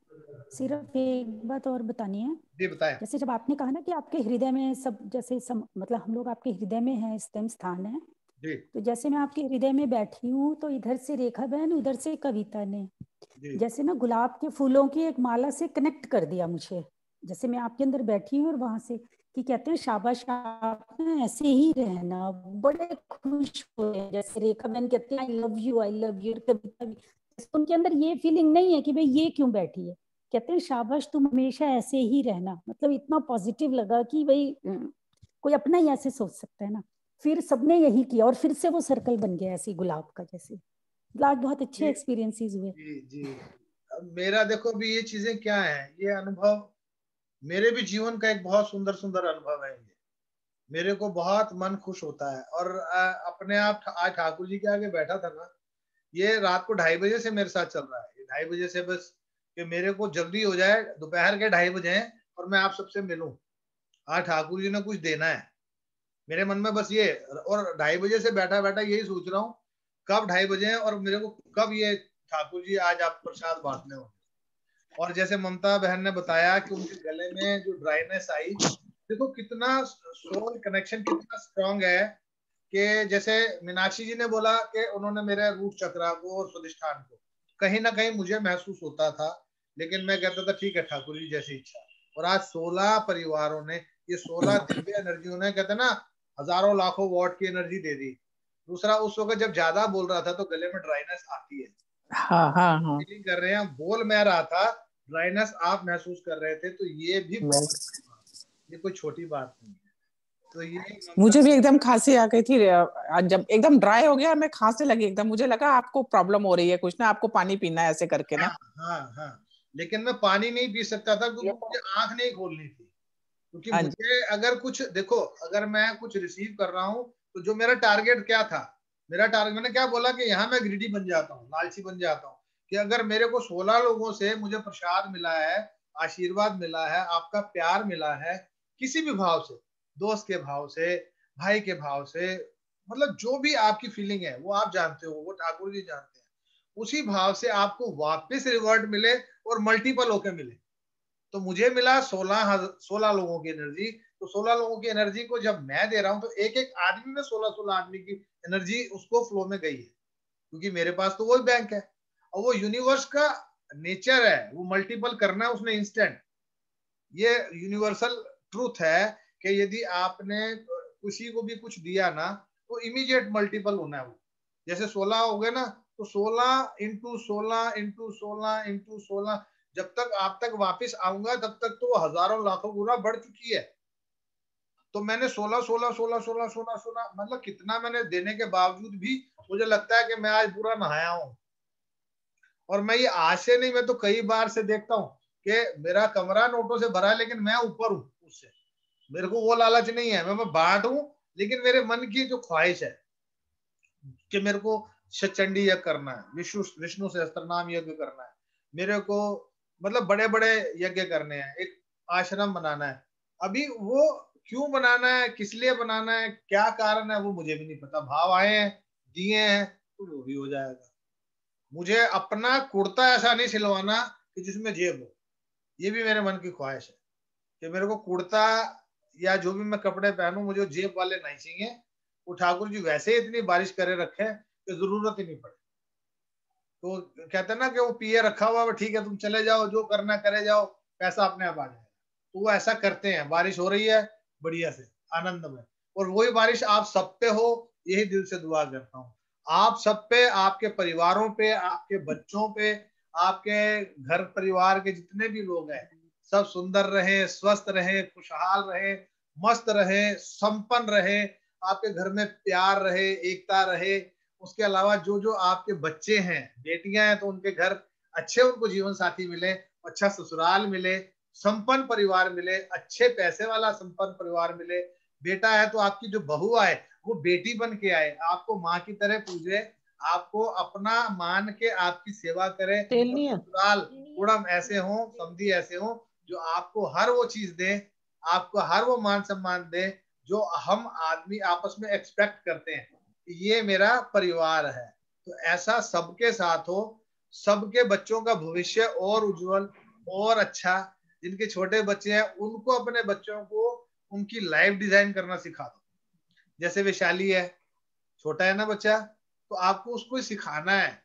[SPEAKER 8] सिर्फ एक बात और बतानी है।
[SPEAKER 1] जी बताएं।
[SPEAKER 8] जैसे जब आपने कहा ना कि आपके हृदय में सब जैसे मतलब हम लोग आपके हृदय में हैं, इस टाइम स्थान है,
[SPEAKER 1] जी
[SPEAKER 8] तो जैसे मैं आपके हृदय में बैठी हूँ तो इधर से रेखा बहन, उधर से कविता ने
[SPEAKER 1] जी
[SPEAKER 8] जैसे ना गुलाब के फूलों की एक माला से कनेक्ट कर दिया मुझे। जैसे मैं आपके अंदर बैठी हूँ और वहां से कि कहते हैं शाबाश आप ना ऐसे ही रहना, बड़े खुश हुए। जैसे रेखा बहन कहती है I love you, I love you. Kavita भी, उनके अंदर ये फीलिंग नहीं है कि भाई ये क्यों बैठी है, कहते हैं शाबाश तुम हमेशा ऐसे ही रहना। मतलब इतना पॉजिटिव लगा कि भाई कोई अपना ही ऐसे सोच सकता है ना। फिर सबने यही किया और फिर से वो सर्कल बन गया ऐसे गुलाब का जैसे। आज बहुत अच्छे
[SPEAKER 1] जी
[SPEAKER 8] एक्सपीरियंसेस हुए।
[SPEAKER 1] जी जी। अब मेरा देखो भी ये चीजें क्या है, ये अनुभव मेरे भी जीवन का एक बहुत सुंदर सुंदर अनुभव है। ये मेरे को बहुत मन खुश होता है। और अपने आप आज ठाकुर जी के आगे बैठा था ना, ये रात को 2:30 बजे से मेरे साथ चल रहा है। ये 2:30 बजे से बस कि मेरे को जल्दी हो जाए, दोपहर के 2:30 बजे हैं और मैं आप सबसे मिलूं। आज ठाकुर जी ने कुछ देना है मेरे मन में, बस ये। और 2:30 बजे से बैठा बैठा यही सोच रहा हूँ कब 2:30 बजे हैं और मेरे को कब ये ठाकुर जी आज आप प्रसाद बांटने होंगे। और जैसे ममता बहन ने बताया कि उनके गले में जो ड्राइनेस आई, देखो कितना सोल कनेक्शन कितना स्ट्रांग है। कि जैसे मीनाक्षी जी ने बोला कि उन्होंने मेरे रूट चक्रा को और स्वादिष्ठान को कहीं ना कहीं मुझे महसूस होता था, लेकिन मैं कहता था ठीक है ठाकुर जी जैसी इच्छा। और आज 16 परिवारों ने, ये 16 दिव्य एनर्जियों ने, कहते ना हजारों लाखों वॉट की एनर्जी दे दी। दूसरा, उस वक्त जब ज्यादा बोल रहा था तो गले में ड्राइनेस आती है।
[SPEAKER 9] हाँ हाँ हाँ।
[SPEAKER 1] फीलिंग कर रहे हैं, बोल मैं रहा था, ड्राइनेस आप महसूस कर रहे थे, तो ये भी ये कोई छोटी बात नहीं है। तो ये
[SPEAKER 9] मुझे भी एकदम खांसी आ गई थी जब एकदम ड्राई हो गया, मैं खांसने लगी एकदम। मुझे लगा आपको प्रॉब्लम हो रही है कुछ ना, आपको पानी पीना है ऐसे करके ना।
[SPEAKER 1] हाँ हाँ, लेकिन मैं पानी नहीं पी सकता था क्योंकि मुझे आंख नहीं खोलनी थी। क्योंकि
[SPEAKER 9] हाँ
[SPEAKER 1] मुझे अगर कुछ देखो, अगर मैं कुछ रिसीव कर रहा हूँ तो जो मेरा टारगेट क्या था, मेरा टारगेट, मैंने क्या बोला कि यहाँ मैं ग्रीडी बन जाता हूँ, लालची बन जाता हूँ। कि अगर मेरे को 16 लोगों से मुझे प्रसाद मिला है, आशीर्वाद मिला है, आपका प्यार मिला है, किसी भी भाव से, दोस्त के भाव से, भाई के भाव से, मतलब जो भी आपकी फीलिंग है वो आप जानते हो, वो ठाकुर जी जानते हैं, उसी भाव से आपको वापस रिवर्ट मिले और मल्टीपल होके मिले। तो मुझे मिला 16 लोगों की एनर्जी। तो 16 लोगों की एनर्जी को जब मैं दे रहा हूं तो एक एक आदमी में 16 आदमी की एनर्जी उसको फ्लो में गई है, क्योंकि मेरे पास तो वही बैंक है। और वो यूनिवर्स का नेचर है, वो मल्टीपल करना है उसने इंस्टेंट। ये यूनिवर्सल ट्रूथ है कि यदि आपने किसी को भी कुछ दिया ना तो इमीडिएट मल्टीपल होना है। वो जैसे 16 हो गए ना, तो 16 इंटू 16 इंटू 16 इंटू 16, जब तक आप तक वापस आऊंगा तब तक तो हजारों लाखों गुना बढ़ चुकी है। तो मैंने 16 16 16 16 16 16 मतलब कितना मैंने देने के बावजूद भी मुझे लगता है कि मैं आज पूरा नहाया हूं। और मैं ये आज से नहीं, मैं तो कई बार से देखता हूँ कि मेरा कमरा नोटों से भरा है लेकिन मैं ऊपर हूँ उससे। मेरे को वो लालच नहीं है, मैं बांट हूँ, लेकिन मेरे मन की जो ख्वाहिश है कि मेरे को चंडी यज्ञ करना है, विष्णु सहस्त्र नाम यज्ञ करना है, मेरे को मतलब बड़े बड़े यज्ञ करने हैं, एक आश्रम बनाना है। अभी वो क्यों बनाना है, किस लिए बनाना है, क्या कारण है, वो मुझे भी नहीं पता। भाव आए हैं, दिए हैं, तो वो भी हो जाएगा। मुझे अपना कुर्ता ऐसा नहीं सिलवाना कि जिसमें जेब हो। ये भी मेरे मन की ख्वाहिश है कि मेरे को कुर्ता या जो भी मैं कपड़े पहनूं, मुझे जेब वाले नहीं चाहिए। वो ठाकुर जी वैसे ही इतनी बारिश करे रखे कि जरूरत ही नहीं पड़े। तो कहते हैं ना कि वो पिए रखा हुआ है, ठीक है तुम चले जाओ, जो करना करे जाओ, पैसा अपने आप आ जाएगा। तो वो ऐसा करते हैं। बारिश हो रही है बढ़िया से, आनंद में, और वही बारिश आप सब पे हो, यही दिल से दुआ करता हूँ। आप सब पे, आपके परिवारों पे, आपके बच्चों पे, आपके घर परिवार के जितने भी लोग हैं, सब सुंदर रहे, स्वस्थ रहे, खुशहाल रहे, मस्त रहे, संपन्न रहे। आपके घर में प्यार रहे, एकता रहे। उसके अलावा जो जो आपके बच्चे हैं, बेटियां हैं, तो उनके घर अच्छे उनको जीवन साथी मिले, अच्छा ससुराल मिले, संपन्न परिवार मिले, अच्छे पैसे वाला संपन्न परिवार मिले। बेटा है तो आपकी जो बहू आए वो बेटी बन के आए, आपको माँ की तरह पूजे, आपको अपना मान के आपकी सेवा करे। ससुराल कुड़म ऐसे हो, समधी ऐसे हो जो आपको हर वो चीज दे, आपको हर वो मान सम्मान दे जो हम आदमी आपस में एक्सपेक्ट करते हैं। ये मेरा परिवार है। तो ऐसा सबके साथ हो, सबके बच्चों का भविष्य और उज्जवल और अच्छा। जिनके छोटे बच्चे हैं उनको अपने बच्चों को उनकी लाइफ डिजाइन करना सिखा दो। जैसे वैशाली है, छोटा है ना बच्चा, तो आपको उसको सिखाना है,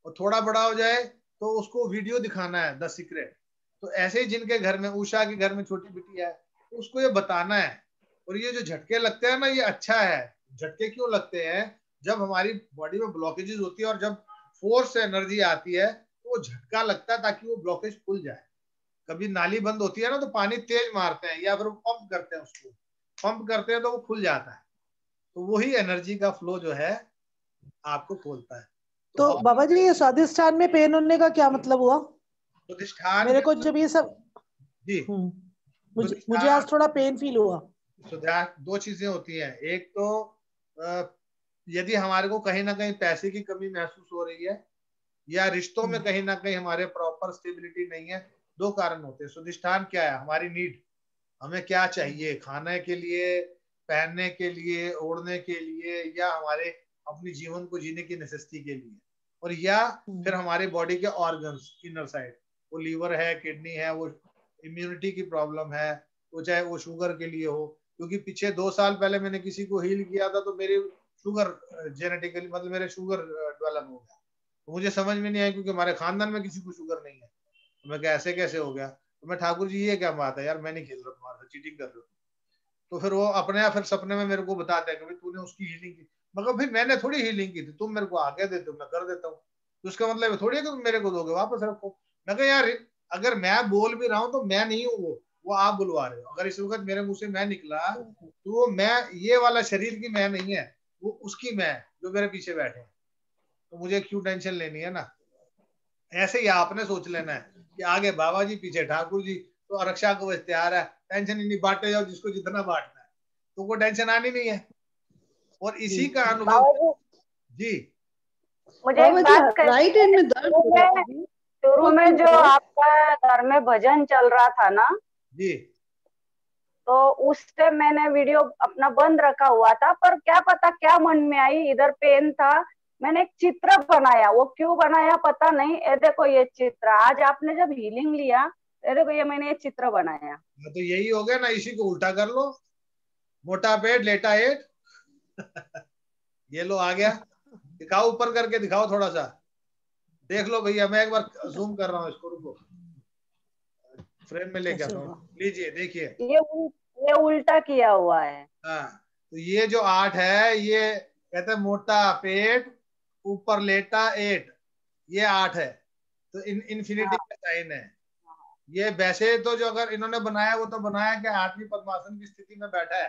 [SPEAKER 1] और थोड़ा बड़ा हो जाए तो उसको वीडियो दिखाना है, द सीक्रेट। तो ऐसे ही जिनके घर में, उषा के घर में छोटी बिटिया है, तो उसको ये बताना है। और ये जो झटके लगते हैं ना, ये अच्छा है। झटके क्यों लगते हैं? जब हमारी बॉडी में ब्लॉकेजेस होती है और जब फोर्स से एनर्जी आती है तो वो झटका लगता है ताकि वो ब्लॉकेज खुल जाए। कभी नाली बंद होती है ना, तो पानी तेज मारते हैं या फिर पंप करते हैं, उसको पंप करते हैं तो वो खुल जाता है। तो वही एनर्जी का फ्लो जो है आपको खोलता है।
[SPEAKER 2] तो बाबा जी, ये स्वादिष्ठान में पेन होने का क्या मतलब हुआ?
[SPEAKER 1] स्वादिष्ठान
[SPEAKER 2] मेरे को जब ये सब
[SPEAKER 1] जी
[SPEAKER 2] मुझे आज थोड़ा पेन फील हुआ।
[SPEAKER 1] दो चीजें होती हैं। एक तो यदि हमारे को कहीं ना कहीं पैसे की कमी महसूस हो रही है, या रिश्तों में कहीं ना कहीं हमारे प्रॉपर स्टेबिलिटी नहीं है, दो कारण होते हैं। स्वादिष्ठान क्या है? हमारी नीड, हमें क्या चाहिए खाने के लिए, पहनने के लिए, ओढ़ने के लिए, या हमारे अपनी जीवन को जीने की नेसेसिटी के लिए। और या फिर हमारे बॉडी के ऑर्गन्स, इनर साइड, वो लीवर है, किडनी है, वो इम्यूनिटी की प्रॉब्लम है, तो चाहे वो शुगर के लिए हो। क्योंकि पीछे 2 साल पहले मैंने किसी को हील किया था, तो मेरी शुगर जेनेटिकली, मतलब मेरे शुगर डेवलप हो गया। तो मुझे समझ में नहीं आया, क्योंकि हमारे खानदान में किसी को शुगर नहीं है। तो मैं ऐसे कैसे हो गया? तो मैं, ठाकुर जी ये क्या बात है यार, मैं नहीं खेल रहा तुम्हारे साथ, चीटिंग कर रहे हो। तो फिर वो अपने आप फिर सपने में मेरे को बताते हैं कि भाई तूने उसकी हीलिंग की। मगर फिर मैंने थोड़ी हीलिंग की थी, तुम मेरे को आगे देते हो, मैं कर देता हूँ। तो उसका मतलब थोड़ी है कि तुम मेरे को दोगे, वापस रखो। मैं कहा यार, अगर मैं बोल भी रहा हूँ तो मैं नहीं हूँ वो आप बुलवा रहे हो। अगर इस वक्त मेरे मुंह से मैं निकला तो वो मैं, ये वाला शरीर की मैं नहीं है, वो उसकी मैं जो मेरे पीछे बैठे हैं। तो मुझे क्यों टेंशन लेनी है ना? ऐसे ही आपने सोच लेना है कि आगे बाबा जी, पीछे ठाकुर जी, तो रक्षा को तैयार है, टेंशन ही नहीं, बांटे जाओ जिसको जितना बांटना है, तो वो टेंशन आनी नहीं है। और इसी का अनुभव जी।
[SPEAKER 7] मुझे एक बात
[SPEAKER 2] राइट हैंड में दर्द हो रहा है।
[SPEAKER 7] शुरू में जो आपका घर में भजन चल रहा था ना
[SPEAKER 1] जी,
[SPEAKER 7] तो उस टाइम मैंने वीडियो अपना बंद रखा हुआ था, पर क्या पता क्या मन में आई, इधर पेन था, मैंने एक चित्र बनाया। वो क्यों बनाया पता नहीं। ये देखो ये चित्र, आज आपने जब हीलिंग लिया, ये देखो ये मैंने ये चित्र बनाया।
[SPEAKER 1] तो यही हो गया ना, इसी को उल्टा कर लो, मोटा पेट लेटा एट। ये लो आ गया। दिखाओ, ऊपर करके दिखाओ, थोड़ा सा देख लो भैया। मैं एक बार जूम कर रहा हूँ इसको, रुको, फ्रेम में लेके आता हूँ। लीजिए देखिए,
[SPEAKER 7] ये उल्टा किया हुआ है।
[SPEAKER 1] हाँ, तो ये जो 8 है, ये कहते हैं मोटा पेट ऊपर लेटा 8, ये 8 है। तो इन्फिनिटी का साइन है ये। वैसे तो जो अगर इन्होंने बनाया, वो तो बनाया कि आदमी पद्मासन की स्थिति में बैठा है,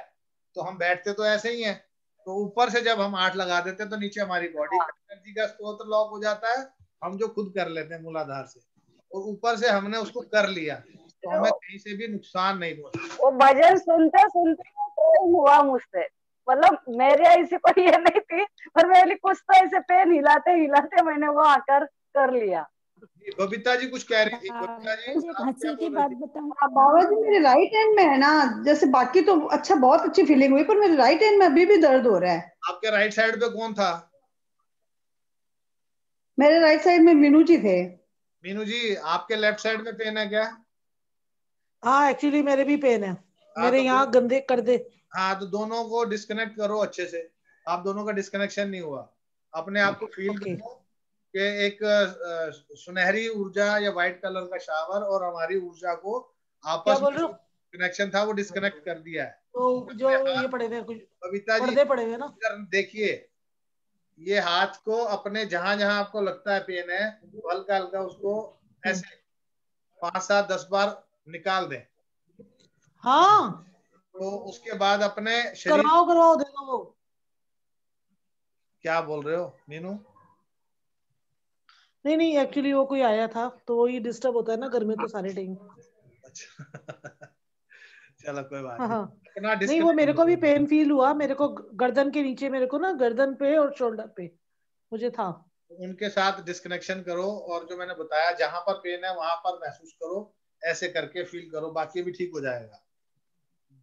[SPEAKER 1] तो हम बैठते तो ऐसे ही हैं। तो ऊपर से जब हम 8 लगा देते हैं तो नीचे हमारी बॉडी का एनर्जी का स्रोत लॉक हो जाता है, हम जो खुद कर लेते हैं मूलाधार से, और ऊपर से हमने उसको कर लिया, तो हमें कहीं से भी नुकसान नहीं पहुंचा।
[SPEAKER 7] वो भजन सुनते सुनते हुआ मुझसे, मतलब मेरे ऐसी कोई ये नहीं थी, पर मैंने कुछ तो ऐसे पेन हिलाते हिलाते मैंने वो आकर कर लिया।
[SPEAKER 1] बबीता जी कुछ कह रही थी। बबीता जी
[SPEAKER 8] एक
[SPEAKER 1] आप क्या
[SPEAKER 8] हंसी की
[SPEAKER 1] बोल
[SPEAKER 8] बात
[SPEAKER 1] रही थी?
[SPEAKER 8] बताऊं,
[SPEAKER 11] बाबा जी मेरे राइट हैंड में है ना, जैसे बाकी तो अच्छा बहुत अच्छी फीलिंग हुई, पर मेरे राइट हैंड में अभी भी दर्द हो रहा है।
[SPEAKER 1] आपके राइट साइड पे कौन था?
[SPEAKER 11] मेरे राइट साइड में मीनू जी थे।
[SPEAKER 1] मीनू जी आपके लेफ्ट साइड में पेन है क्या?
[SPEAKER 2] हाँ एक्चुअली मेरे भी पेन है,
[SPEAKER 1] हाँ
[SPEAKER 2] मेरे
[SPEAKER 1] तो
[SPEAKER 2] यहाँ गंदे कर दे।
[SPEAKER 1] हाँ तो दोनों को डिस्कनेक्ट करो अच्छे से। आप दोनों का डिस्कनेक्शन नहीं हुआ। अपने आप को फील
[SPEAKER 2] ओके
[SPEAKER 1] करो कि एक सुनहरी ऊर्जा या व्हाइट कलर का शावर और हमारी ऊर्जा को
[SPEAKER 2] क्या
[SPEAKER 1] आपस
[SPEAKER 2] बोल
[SPEAKER 1] में
[SPEAKER 2] रहे
[SPEAKER 1] जो
[SPEAKER 2] हो?
[SPEAKER 1] कनेक्शन था वो डिस्कनेक्ट कर दिया है।
[SPEAKER 2] तो जो
[SPEAKER 1] अपने हाथ,
[SPEAKER 2] ये पड़े हुए हैं कुछ
[SPEAKER 1] बबीता जी
[SPEAKER 2] पर्दे पड़े हुए हैं ना,
[SPEAKER 1] इधर देखिए, ये हाथ को अपने जहां जहां आपको लगता है पेन है तो हल्का हल्का उसको ऐसे 5-7-10 बार निकाल दें।
[SPEAKER 2] हाँ
[SPEAKER 1] तो उसके बाद अपने शरीर,
[SPEAKER 2] करवाओ करवाओ देखो वो।
[SPEAKER 1] क्या बोल रहे हो मीनू?
[SPEAKER 2] नहीं नहीं एक्चुअली वो कोई आया था तो वही डिस्टर्ब होता है ना घर में तो सारे टाइम।
[SPEAKER 1] अच्छा चलो कोई बात
[SPEAKER 2] हाँ
[SPEAKER 1] नहीं।
[SPEAKER 2] हाँ
[SPEAKER 1] अपना
[SPEAKER 2] नहीं वो मेरे
[SPEAKER 1] डिस्कनेक्ट,
[SPEAKER 2] को भी पेन फील हुआ, मेरे को गर्दन के नीचे, मेरे को ना गर्दन पे और शोल्डर पे मुझे था।
[SPEAKER 1] उनके साथ डिस्कनेक्शन करो और जो मैंने बताया जहां पर पेन है वहां पर महसूस करो, ऐसे करके फील करो, बाकी भी ठीक हो जाएगा।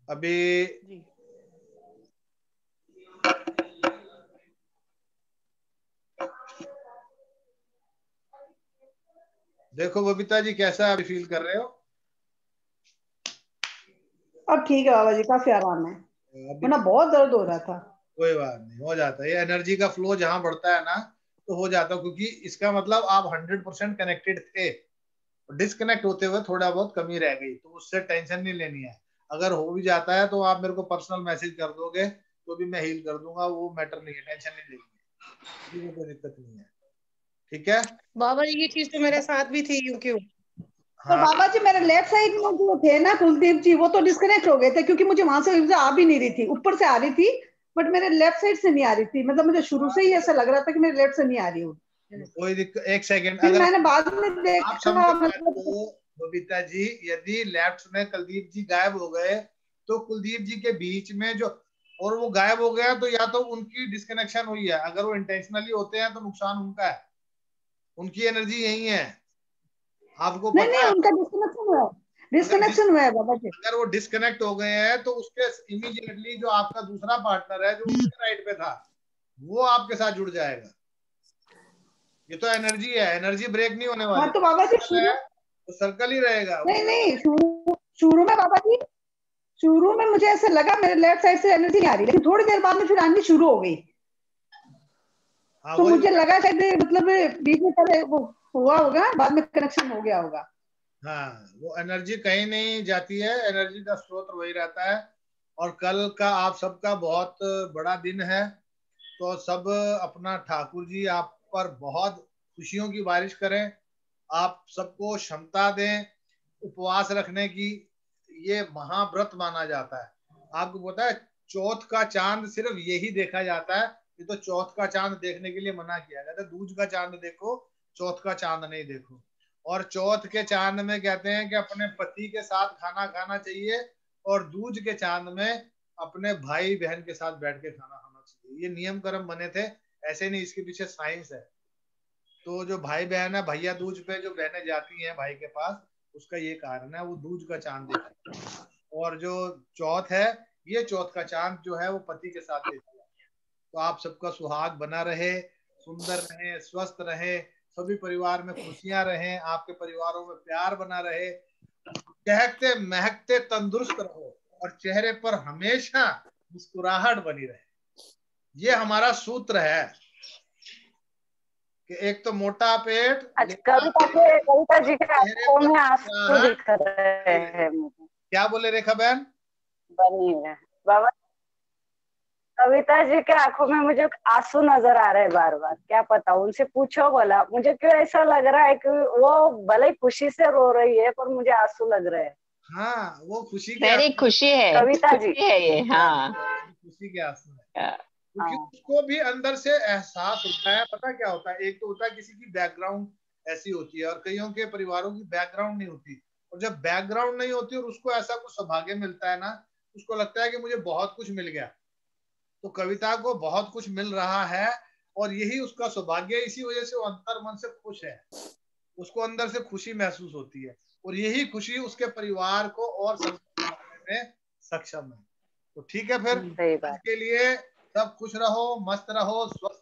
[SPEAKER 1] अभी
[SPEAKER 2] जी
[SPEAKER 1] देखो बबीता जी कैसा अभी फील कर रहे हो?
[SPEAKER 11] अब ठीक है बाबा जी, काफी आराम है,
[SPEAKER 1] अभी
[SPEAKER 11] वरना बहुत दर्द हो रहा था।
[SPEAKER 1] कोई बात नहीं, हो जाता है। ये एनर्जी का फ्लो जहां बढ़ता है ना तो हो जाता है, क्योंकि इसका मतलब आप 100% कनेक्टेड थे। डिस्कनेक्ट होते हुए थोड़ा बहुत कमी रह गई तो उससे टेंशन नहीं लेनी है। अगर हो भी जाता है तो आप मेरे को पर्सनल मैसेज कर दोगे तो भी मैं हील कर दूंगा, वो मैटर नहीं है, टेंशन नहीं लेनी है, कोई दिक्कत नहीं है। ठीक है
[SPEAKER 4] बाबा जी ये चीज तो मेरे साथ भी थी क्यों।
[SPEAKER 11] पर
[SPEAKER 1] हाँ।
[SPEAKER 11] बाबा जी मेरे लेफ्ट साइड में जो थे ना कुलदीप जी, वो तो डिस्कनेक्ट हो गए थे, क्योंकि मुझे वहां से ऊर्जा आ भी नहीं रही थी, ऊपर से आ रही थी बट मेरे लेफ्ट साइड से नहीं आ रही थी। मतलब मुझे शुरू से ही ऐसा लग रहा था कि मेरे लेफ्ट से नहीं आ रही हूँ।
[SPEAKER 1] कोई दिक्कत, एक सेकेंड,
[SPEAKER 11] फिर
[SPEAKER 1] अगर
[SPEAKER 11] मैंने बाद में
[SPEAKER 1] आप
[SPEAKER 11] देखा,
[SPEAKER 1] समझो बात
[SPEAKER 11] मतलब
[SPEAKER 1] को बबीता जी, यदि लेफ्ट में कुलदीप जी गायब हो गए तो कुलदीप जी के बीच में जो, और वो गायब हो गया तो या तो उनकी डिस्कनेक्शन हुई है, अगर वो इंटेंशनली होते हैं तो नुकसान उनका है, उनकी एनर्जी यही है, आपको
[SPEAKER 11] नहीं
[SPEAKER 1] पता
[SPEAKER 11] नहीं,
[SPEAKER 1] है।
[SPEAKER 11] उनका डिस्कनेक्शन हुआ है,
[SPEAKER 1] अगर
[SPEAKER 11] डिस्कनेक्शन हुआ है बाबा जी।
[SPEAKER 1] अगर वो डिस्कनेक्ट हो गए हैं तो उसके इमीडिएटली जो आपका दूसरा पार्टनर है जो उसके राइट पे था वो आपके साथ जुड़ जाएगा। ये तो एनर्जी है, एनर्जी ब्रेक नहीं होने
[SPEAKER 11] हाँ
[SPEAKER 1] वाली,
[SPEAKER 11] तो बाबा जी
[SPEAKER 1] सर्कल है तो सर्कल ही रहेगा।
[SPEAKER 11] नहीं नहीं, शुरू में बाबा जी, शुरू में मुझे ऐसा लगा मेरे लेफ्ट साइड से एनर्जी नहीं आ रही, लेकिन थोड़ी देर बाद में फिर आनी शुरू हो गई।
[SPEAKER 1] हाँ
[SPEAKER 11] तो
[SPEAKER 1] वही
[SPEAKER 11] मुझे लगा शायद मतलब बीच में पहले वो हुआ होगा, बाद में कनेक्शन हो गया होगा।
[SPEAKER 1] हाँ, वो एनर्जी कहीं नहीं जाती है, एनर्जी का स्रोत वही रहता है। और कल का आप सबका बहुत बड़ा दिन है, तो सब अपना ठाकुर जी आप पर बहुत खुशियों की बारिश करें, आप सबको क्षमता दें उपवास रखने की। ये महाव्रत माना जाता है। आपको पता है चौथ का चांद सिर्फ यही देखा जाता है, ये तो चौथ का चांद देखने के लिए मना किया गया था, दूज का चांद देखो, चौथ का चांद नहीं देखो। और चौथ के चांद में कहते हैं कि अपने पति के साथ खाना खाना चाहिए, और दूज के चांद में अपने भाई बहन के साथ बैठ के खाना खाना चाहिए। ये नियम कर्म बने थे, ऐसे नहीं, इसके पीछे साइंस है। तो जो भाई बहन है, भैया दूज पे जो बहनें जाती हैं भाई के पास, उसका ये कारण है, वो दूज का चांद देखती है। और जो चौथ है, ये चौथ का चांद जो है वो पति के साथ देखती है। तो आप सबका सुहाग बना रहे, सुंदर रहे, स्वस्थ रहे, सभी परिवार में खुशियां रहे, आपके परिवारों में प्यार बना रहे, चहकते महकते तंदुरुस्त रहो, और चेहरे पर हमेशा मुस्कुराहट बनी रहे। ये हमारा सूत्र है कि एक तो मोटा पेट,
[SPEAKER 7] कविता जी के
[SPEAKER 1] चेहरे
[SPEAKER 7] आंखों
[SPEAKER 1] पर
[SPEAKER 7] में आंसू
[SPEAKER 1] मुस्कुराहट
[SPEAKER 7] दिख रहे हैं मुझे।
[SPEAKER 1] क्या बोले रेखा बहन?
[SPEAKER 7] बनी है बाबा, कविता जी के आंखों में मुझे आंसू नजर आ रहे हैं बार बार, क्या पता, उनसे पूछो बोला, मुझे क्यों ऐसा लग रहा है कि वो भले ही खुशी से रो रही है पर मुझे आंसू लग रहे हैं।
[SPEAKER 1] हाँ, वो खुशी के
[SPEAKER 12] मेरी
[SPEAKER 1] आंसू
[SPEAKER 12] खुशी है,
[SPEAKER 7] कविता जी
[SPEAKER 12] खुशी है ये। हाँ
[SPEAKER 1] खुशी के आंसू है, क्योंकि
[SPEAKER 7] हाँ।
[SPEAKER 1] उसको भी अंदर से एहसास होता है। पता क्या होता है, एक तो होता है किसी की बैकग्राउंड ऐसी होती है, और कईयों के परिवारों की बैकग्राउंड नहीं होती, और जब बैकग्राउंड नहीं होती और उसको ऐसा कुछ सौभाग्य मिलता है ना, उसको लगता है कि मुझे बहुत कुछ मिल गया। तो कविता को बहुत कुछ मिल रहा है और यही उसका सौभाग्य है, इसी वजह से वो अंतर मन से खुश है। उसको अंदर से खुशी महसूस होती है, और यही खुशी उसके परिवार को और संतुष्ट बनाने में सक्षम है। तो ठीक है, फिर
[SPEAKER 3] सही बात।
[SPEAKER 1] आज के लिए सब खुश रहो, मस्त रहो, स्वस्थ